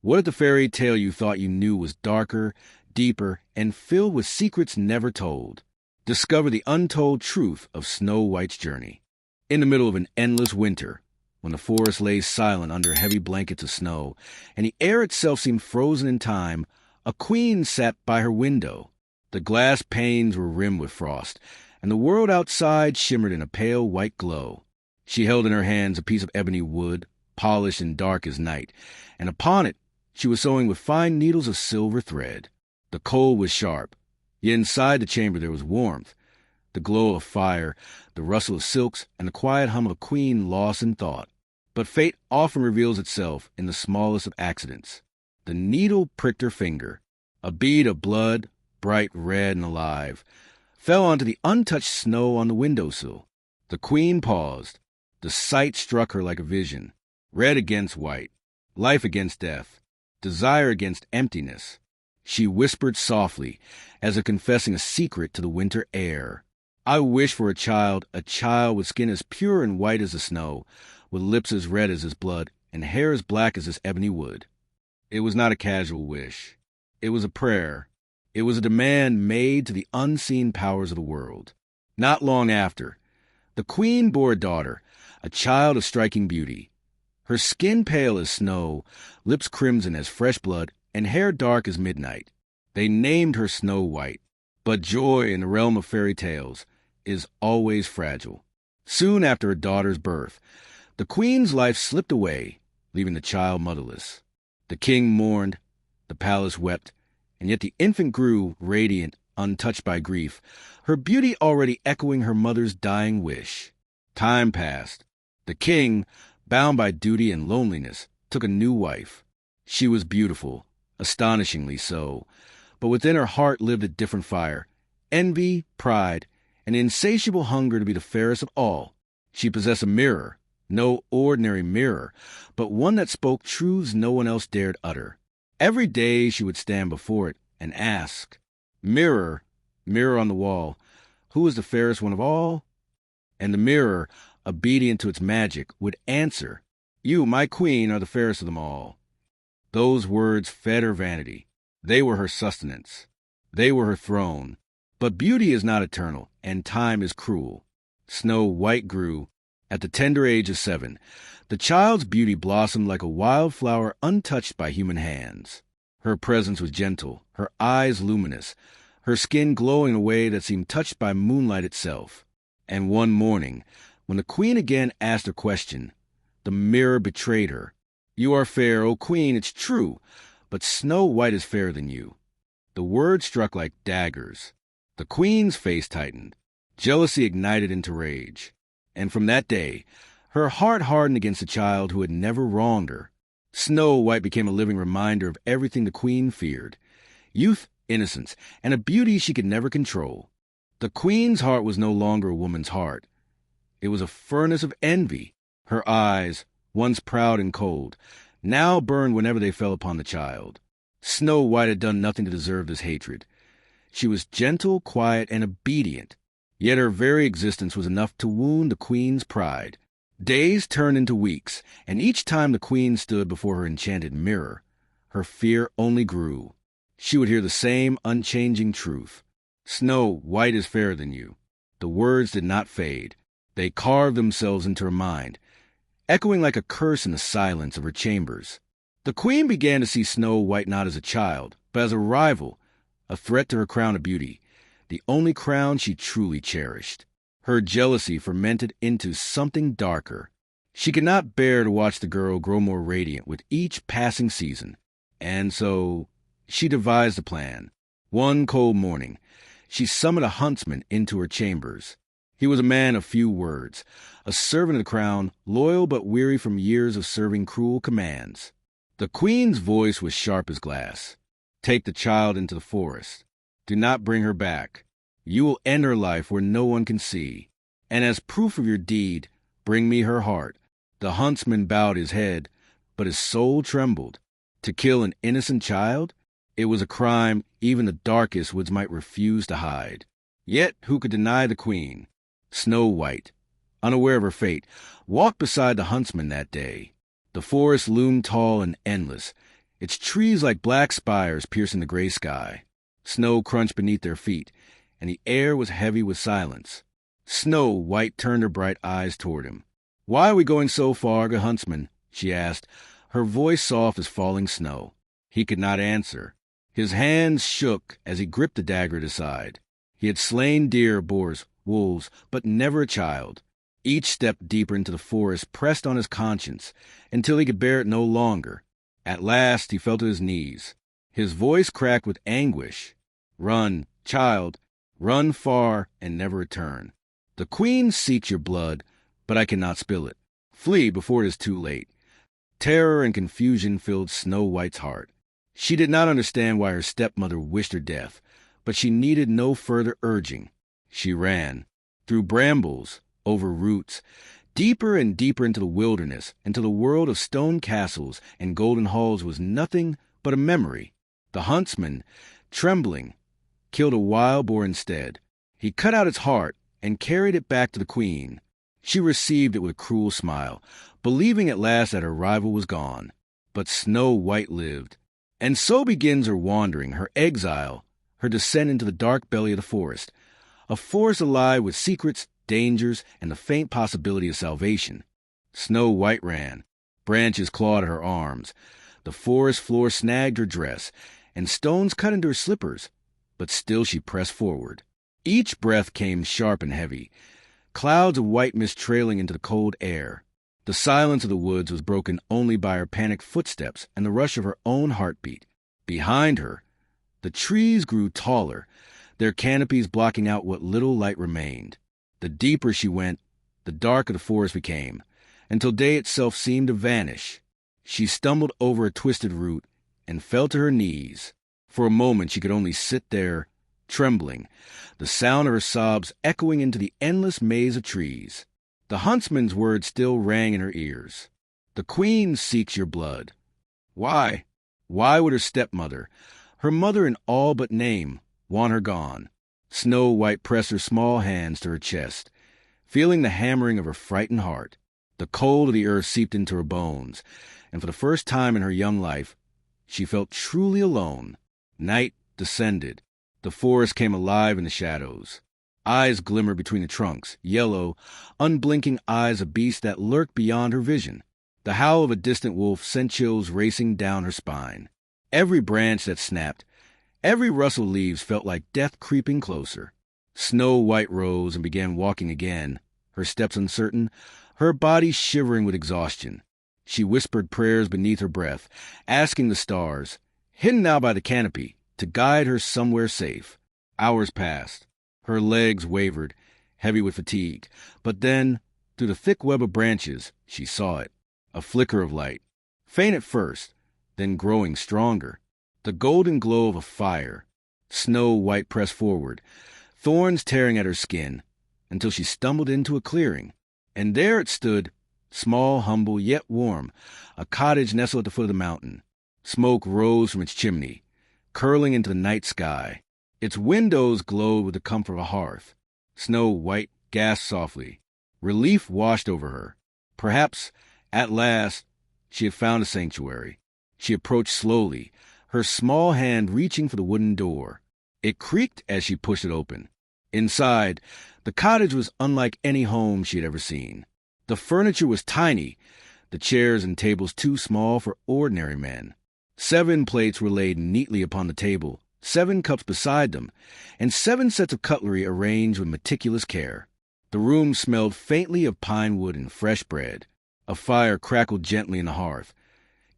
What if the fairy tale you thought you knew was darker, deeper, and filled with secrets never told? Discover the untold truth of Snow White's journey. In the middle of an endless winter, when the forest lay silent under heavy blankets of snow, and the air itself seemed frozen in time, a queen sat by her window. The glass panes were rimmed with frost, and the world outside shimmered in a pale white glow. She held in her hands a piece of ebony wood, polished and dark as night, and upon it she was sewing with fine needles of silver thread. The cold was sharp, yet inside the chamber there was warmth, the glow of fire, the rustle of silks, and the quiet hum of a queen lost in thought. But fate often reveals itself in the smallest of accidents. The needle pricked her finger. A bead of blood, bright red and alive, fell onto the untouched snow on the windowsill. The queen paused. The sight struck her like a vision. Red against white, life against death, desire against emptiness. She whispered softly, as if confessing a secret to the winter air. I wish for a child with skin as pure and white as the snow, with lips as red as his blood, and hair as black as this ebony wood. It was not a casual wish. It was a prayer. It was a demand made to the unseen powers of the world. Not long after, the queen bore a daughter, a child of striking beauty. Her skin pale as snow, lips crimson as fresh blood, and hair dark as midnight. They named her Snow White. But joy in the realm of fairy tales is always fragile. Soon after her daughter's birth, the queen's life slipped away, leaving the child motherless. The king mourned, the palace wept, and yet the infant grew, radiant, untouched by grief, her beauty already echoing her mother's dying wish. Time passed. The king, bound by duty and loneliness, took a new wife. She was beautiful, astonishingly so, but within her heart lived a different fire, envy, pride, an insatiable hunger to be the fairest of all. She possessed a mirror, no ordinary mirror, but one that spoke truths no one else dared utter. Every day she would stand before it and ask, "Mirror, mirror on the wall, who is the fairest one of all?" And the mirror, obedient to its magic, would answer, "You, my queen, are the fairest of them all." Those words fed her vanity. They were her sustenance. They were her throne. But beauty is not eternal, and time is cruel. Snow White grew. At the tender age of 7, the child's beauty blossomed like a wild flower untouched by human hands. Her presence was gentle, her eyes luminous, her skin glowing in a way that seemed touched by moonlight itself. And one morning, when the queen again asked her question, the mirror betrayed her. "You are fair, O queen, it's true, but Snow White is fairer than you." The words struck like daggers. The queen's face tightened. Jealousy ignited into rage. And from that day, her heart hardened against the child who had never wronged her. Snow White became a living reminder of everything the queen feared: youth, innocence, and a beauty she could never control. The queen's heart was no longer a woman's heart. It was a furnace of envy. Her eyes, once proud and cold, now burned whenever they fell upon the child. Snow White had done nothing to deserve this hatred. She was gentle, quiet, and obedient, yet her very existence was enough to wound the queen's pride. Days turned into weeks, and each time the queen stood before her enchanted mirror, her fear only grew. She would hear the same unchanging truth: "Snow White is fairer than you." The words did not fade. They carved themselves into her mind, echoing like a curse in the silence of her chambers. The queen began to see Snow White not as a child, but as a rival, a threat to her crown of beauty, the only crown she truly cherished. Her jealousy fermented into something darker. She could not bear to watch the girl grow more radiant with each passing season, and so she devised a plan. One cold morning, she summoned a huntsman into her chambers. He was a man of few words, a servant of the crown, loyal but weary from years of serving cruel commands. The queen's voice was sharp as glass. "Take the child into the forest. Do not bring her back. You will end her life where no one can see. And as proof of your deed, bring me her heart." The huntsman bowed his head, but his soul trembled. To kill an innocent child? It was a crime even the darkest woods might refuse to hide. Yet who could deny the queen? Snow White, unaware of her fate, walked beside the huntsman that day. The forest loomed tall and endless, its trees like black spires piercing the gray sky. Snow crunched beneath their feet, and the air was heavy with silence. Snow White turned her bright eyes toward him. "Why are we going so far, good huntsman?" she asked, her voice soft as falling snow. He could not answer. His hands shook as he gripped the dagger at his side. He had slain deer, boars, wolves, but never a child. Each step deeper into the forest pressed on his conscience until he could bear it no longer. At last he fell to his knees. His voice cracked with anguish. "Run, child, run far and never return. The queen seeks your blood, but I cannot spill it. Flee before it is too late." Terror and confusion filled Snow White's heart. She did not understand why her stepmother wished her death, but she needed no further urging. She ran, through brambles, over roots, deeper and deeper into the wilderness, until the world of stone castles and golden halls was nothing but a memory. The huntsman, trembling, killed a wild boar instead. He cut out its heart and carried it back to the queen. She received it with a cruel smile, believing at last that her rival was gone. But Snow White lived. And so begins her wandering, her exile, her descent into the dark belly of the forest, a forest alive with secrets, dangers, and the faint possibility of salvation. Snow White ran. Branches clawed at her arms. The forest floor snagged her dress, and stones cut into her slippers. But still she pressed forward. Each breath came sharp and heavy, clouds of white mist trailing into the cold air. The silence of the woods was broken only by her panicked footsteps and the rush of her own heartbeat. Behind her, the trees grew taller, their canopies blocking out what little light remained. The deeper she went, the darker the forest became, until day itself seemed to vanish. She stumbled over a twisted root and fell to her knees. For a moment she could only sit there, trembling, the sound of her sobs echoing into the endless maze of trees. The huntsman's words still rang in her ears. "The queen seeks your blood." Why? Why would her stepmother, her mother in all but name, want her gone? Snow White pressed her small hands to her chest, feeling the hammering of her frightened heart. The cold of the earth seeped into her bones, and for the first time in her young life, she felt truly alone. Night descended. The forest came alive in the shadows. Eyes glimmered between the trunks, yellow, unblinking eyes of beasts that lurked beyond her vision. The howl of a distant wolf sent chills racing down her spine. Every branch that snapped, every rustle of leaves felt like death creeping closer. Snow White rose and began walking again, her steps uncertain, her body shivering with exhaustion. She whispered prayers beneath her breath, asking the stars, hidden now by the canopy, to guide her somewhere safe. Hours passed. Her legs wavered, heavy with fatigue. But then, through the thick web of branches, she saw it. A flicker of light. Faint at first, then growing stronger. The golden glow of a fire. Snow White pressed forward, thorns tearing at her skin, until she stumbled into a clearing. And there it stood, small, humble, yet warm, a cottage nestled at the foot of the mountain. Smoke rose from its chimney, curling into the night sky. Its windows glowed with the comfort of a hearth. Snow White gasped softly. Relief washed over her. Perhaps, at last, she had found a sanctuary. She approached slowly, her small hand reaching for the wooden door. It creaked as she pushed it open. Inside, the cottage was unlike any home she had ever seen. The furniture was tiny, the chairs and tables too small for ordinary men. 7 plates were laid neatly upon the table, 7 cups beside them, and 7 sets of cutlery arranged with meticulous care. The room smelled faintly of pine wood and fresh bread. A fire crackled gently in the hearth,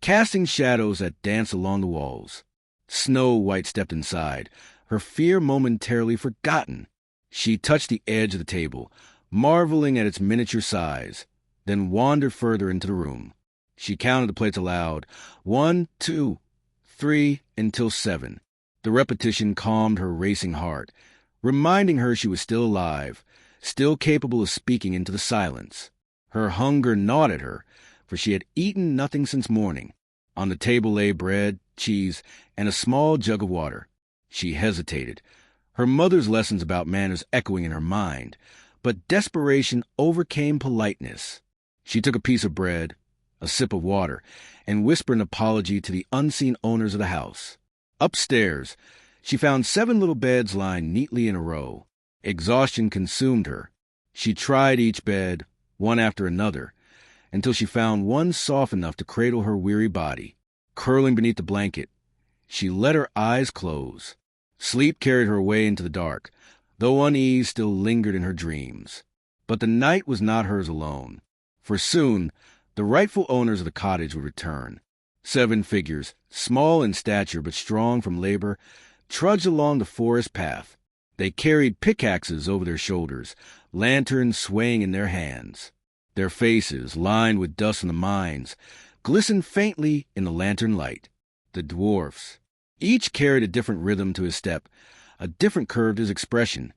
casting shadows that danced along the walls. Snow White stepped inside, her fear momentarily forgotten. She touched the edge of the table, marveling at its miniature size, then wandered further into the room. She counted the plates aloud, 1, 2, 3, until 7. The repetition calmed her racing heart, reminding her she was still alive, still capable of speaking into the silence. Her hunger gnawed at her, for she had eaten nothing since morning. On the table lay bread, cheese, and a small jug of water. She hesitated, her mother's lessons about manners echoing in her mind, but desperation overcame politeness. She took a piece of bread, a sip of water, and whisper an apology to the unseen owners of the house. Upstairs, she found 7 little beds lying neatly in a row. Exhaustion consumed her. She tried each bed, one after another, until she found one soft enough to cradle her weary body. Curling beneath the blanket, she let her eyes close. Sleep carried her away into the dark, though unease still lingered in her dreams. But the night was not hers alone, for soon the rightful owners of the cottage would return. 7 figures, small in stature but strong from labor, trudged along the forest path. They carried pickaxes over their shoulders, lanterns swaying in their hands. Their faces, lined with dust from the mines, glistened faintly in the lantern light. The dwarfs. Each carried a different rhythm to his step, a different curve to his expression.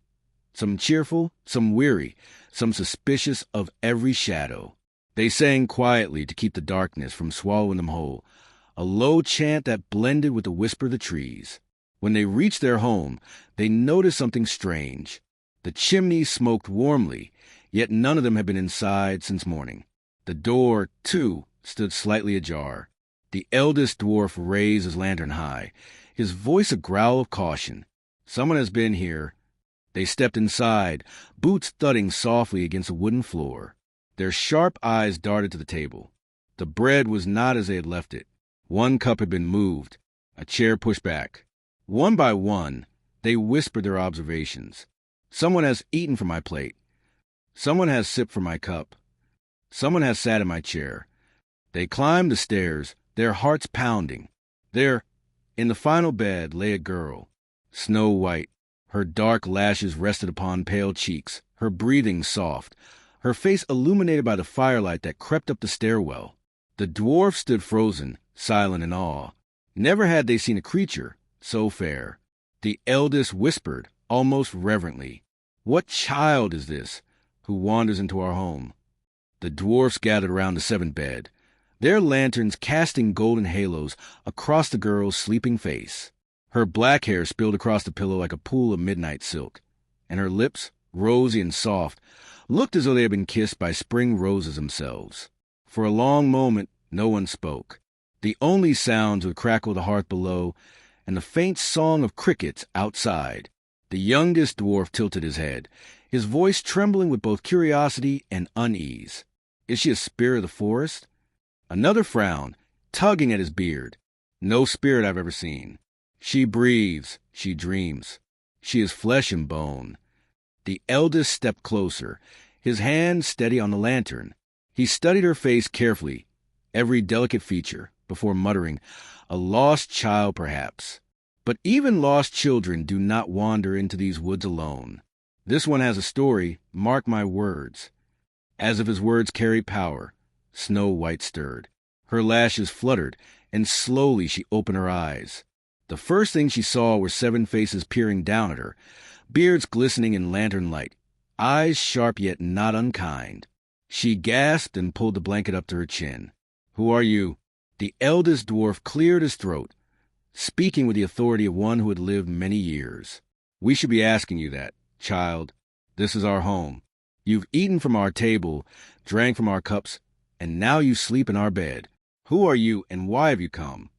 Some cheerful, some weary, some suspicious of every shadow. They sang quietly to keep the darkness from swallowing them whole, a low chant that blended with the whisper of the trees. When they reached their home, they noticed something strange. The chimney smoked warmly, yet none of them had been inside since morning. The door, too, stood slightly ajar. The eldest dwarf raised his lantern high, his voice a growl of caution. "Someone has been here." They stepped inside, boots thudding softly against the wooden floor. Their sharp eyes darted to the table. The bread was not as they had left it. One cup had been moved, a chair pushed back. One by one, they whispered their observations. "Someone has eaten from my plate. Someone has sipped from my cup. Someone has sat in my chair." They climbed the stairs, their hearts pounding. There, in the final bed, lay a girl, snow white. Her dark lashes rested upon pale cheeks, her breathing soft, her face illuminated by the firelight that crept up the stairwell. The dwarfs stood frozen, silent in awe. Never had they seen a creature so fair. The eldest whispered, almost reverently, "What child is this who wanders into our home?" The dwarfs gathered around the 7th bed, their lanterns casting golden halos across the girl's sleeping face. Her black hair spilled across the pillow like a pool of midnight silk, and her lips, rosy and soft, looked as though they had been kissed by spring roses themselves. For a long moment, no one spoke. The only sounds would crackle the hearth below and the faint song of crickets outside. The youngest dwarf tilted his head, his voice trembling with both curiosity and unease. "Is she a spirit of the forest?" Another frowned, tugging at his beard. "No spirit I've ever seen. She breathes, she dreams. She is flesh and bone." The eldest stepped closer, his hand steady on the lantern. He studied her face carefully, every delicate feature, before muttering, "A lost child, perhaps. But even lost children do not wander into these woods alone. This one has a story, mark my words." As if his words carried power, Snow White stirred. Her lashes fluttered, and slowly she opened her eyes. The first thing she saw were 7 faces peering down at her, beards glistening in lantern light, eyes sharp yet not unkind. She gasped and pulled the blanket up to her chin. "Who are you?" The eldest dwarf cleared his throat, speaking with the authority of one who had lived many years. "We should be asking you that, child. This is our home. You've eaten from our table, drank from our cups, and now you sleep in our bed. Who are you, and why have you come?"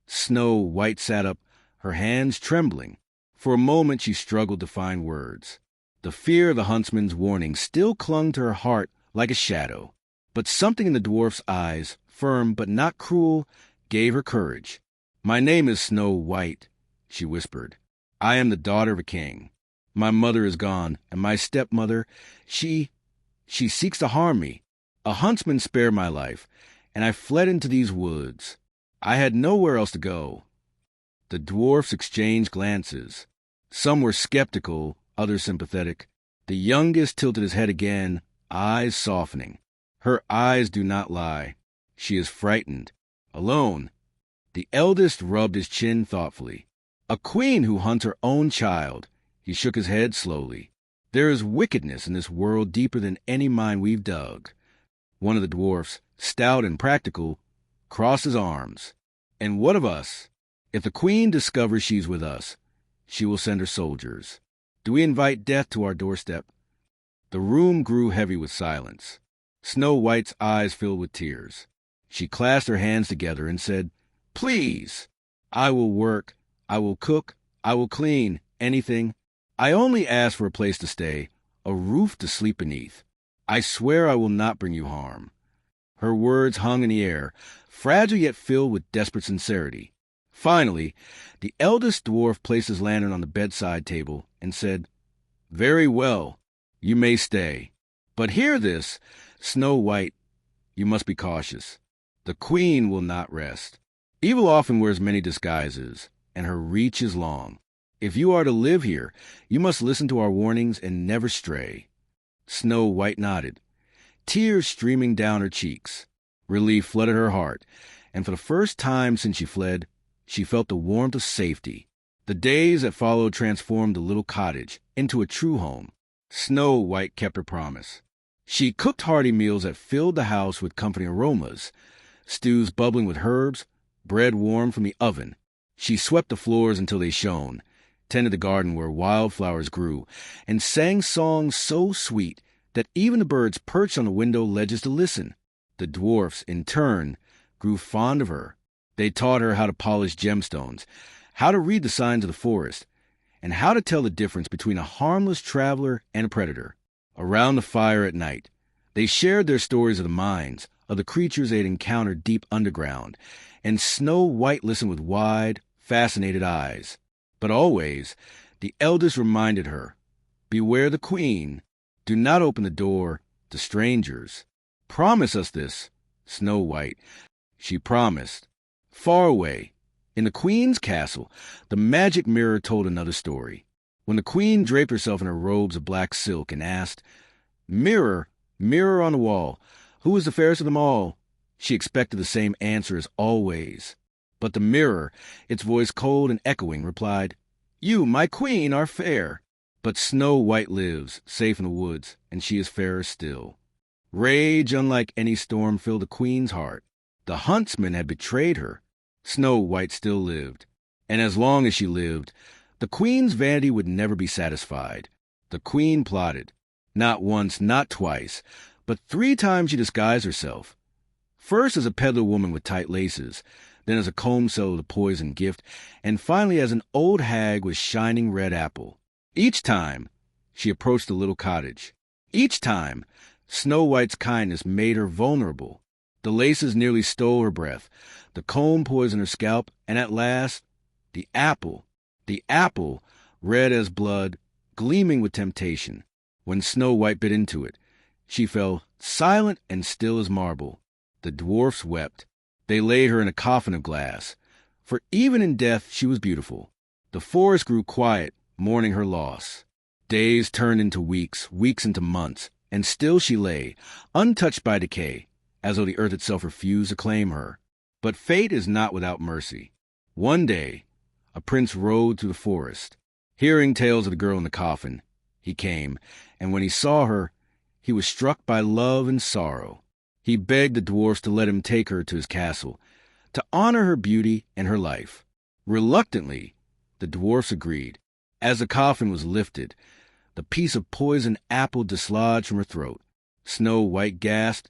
Snow White sat up, her hands trembling. For a moment she struggled to find words. The fear of the huntsman's warning still clung to her heart like a shadow. But something in the dwarf's eyes, firm but not cruel, gave her courage. "My name is Snow White," she whispered. "I am the daughter of a king. My mother is gone, and my stepmother, she seeks to harm me. A huntsman spared my life, and I fled into these woods. I had nowhere else to go." The dwarfs exchanged glances. Some were skeptical, others sympathetic. The youngest tilted his head again, eyes softening. Her eyes do not lie. She is frightened, alone. The eldest rubbed his chin thoughtfully. "A queen who hunts her own child." He shook his head slowly. "There is wickedness in this world deeper than any mine we've dug." One of the dwarfs, stout and practical, crossed his arms. "And what of us? If the queen discovers she's with us, she will send her soldiers. Do we invite death to our doorstep?" The room grew heavy with silence. Snow White's eyes filled with tears. She clasped her hands together and said, "Please, I will work, I will cook, I will clean, anything. I only ask for a place to stay, a roof to sleep beneath. I swear I will not bring you harm." Her words hung in the air, fragile yet filled with desperate sincerity. Finally, the eldest dwarf placed his lantern on the bedside table and said, "Very well, you may stay. But hear this, Snow White, you must be cautious. The queen will not rest. Evil often wears many disguises, and her reach is long. If you are to live here, you must listen to our warnings and never stray." Snow White nodded, tears streaming down her cheeks. Relief flooded her heart, and for the first time since she fled, she felt the warmth of safety. The days that followed transformed the little cottage into a true home. Snow White kept her promise. She cooked hearty meals that filled the house with comforting aromas, stews bubbling with herbs, bread warm from the oven. She swept the floors until they shone, tended the garden where wildflowers grew, and sang songs so sweet that even the birds perched on the window ledges to listen. The dwarfs, in turn, grew fond of her. They taught her how to polish gemstones, how to read the signs of the forest, and how to tell the difference between a harmless traveler and a predator. Around the fire at night, they shared their stories of the mines, of the creatures they had encountered deep underground, and Snow White listened with wide, fascinated eyes. But always, the eldest reminded her, "Beware the queen. Do not open the door to strangers." "Promise us this, Snow White." She promised. Far away, in the queen's castle, the magic mirror told another story. When the queen draped herself in her robes of black silk and asked, "Mirror, mirror on the wall, who is the fairest of them all?" she expected the same answer as always. But the mirror, its voice cold and echoing, replied, "You, my queen, are fair." But Snow White lives, safe in the woods, and she is fairer still. Rage, unlike any storm, filled the queen's heart. The huntsman had betrayed her. Snow White still lived, and as long as she lived, the queen's vanity would never be satisfied. The queen plotted. Not once, not twice, but 3 times she disguised herself. First as a peddler woman with tight laces, then as a comb seller with a poison gift, and finally as an old hag with shining red apple. Each time, she approached the little cottage. Each time, Snow White's kindness made her vulnerable. The laces nearly stole her breath, the comb poisoned her scalp, and at last, the apple, red as blood, gleaming with temptation. When Snow White bit into it, she fell silent and still as marble. The dwarfs wept. They laid her in a coffin of glass, for even in death she was beautiful. The forest grew quiet, mourning her loss. Days turned into weeks, weeks into months, and still she lay, untouched by decay, as though the earth itself refused to claim her. But fate is not without mercy. One day, a prince rode through the forest. Hearing tales of the girl in the coffin, he came, and when he saw her, he was struck by love and sorrow. He begged the dwarfs to let him take her to his castle, to honor her beauty and her life. Reluctantly, the dwarfs agreed. As the coffin was lifted, the piece of poisoned apple dislodged from her throat. Snow White gasped,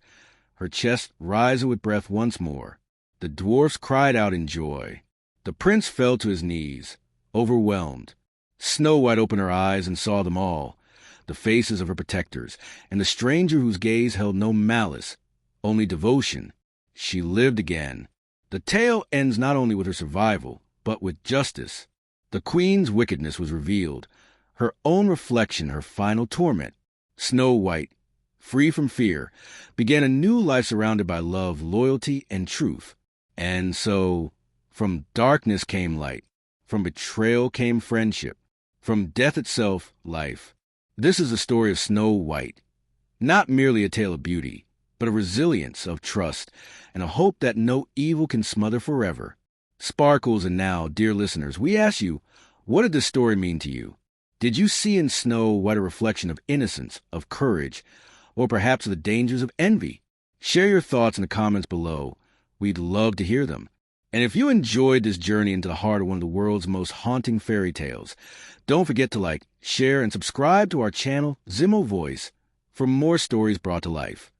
her chest rising with breath once more. The dwarfs cried out in joy. The prince fell to his knees, overwhelmed. Snow White opened her eyes and saw them all, the faces of her protectors, and the stranger whose gaze held no malice, only devotion. She lived again. The tale ends not only with her survival, but with justice. The queen's wickedness was revealed, her own reflection her final torment. Snow White, free from fear, began a new life surrounded by love, loyalty, and truth. And so, from darkness came light, from betrayal came friendship, from death itself, life. This is the story of Snow White, not merely a tale of beauty, but a resilience of trust and a hope that no evil can smother forever. Sparkles, and now, dear listeners, we ask you, what did this story mean to you? Did you see in Snow White a reflection of innocence, of courage, or perhaps of the dangers of envy? Share your thoughts in the comments below. We'd love to hear them. And if you enjoyed this journey into the heart of one of the world's most haunting fairy tales, don't forget to like, share, and subscribe to our channel, Zimo Voice, for more stories brought to life.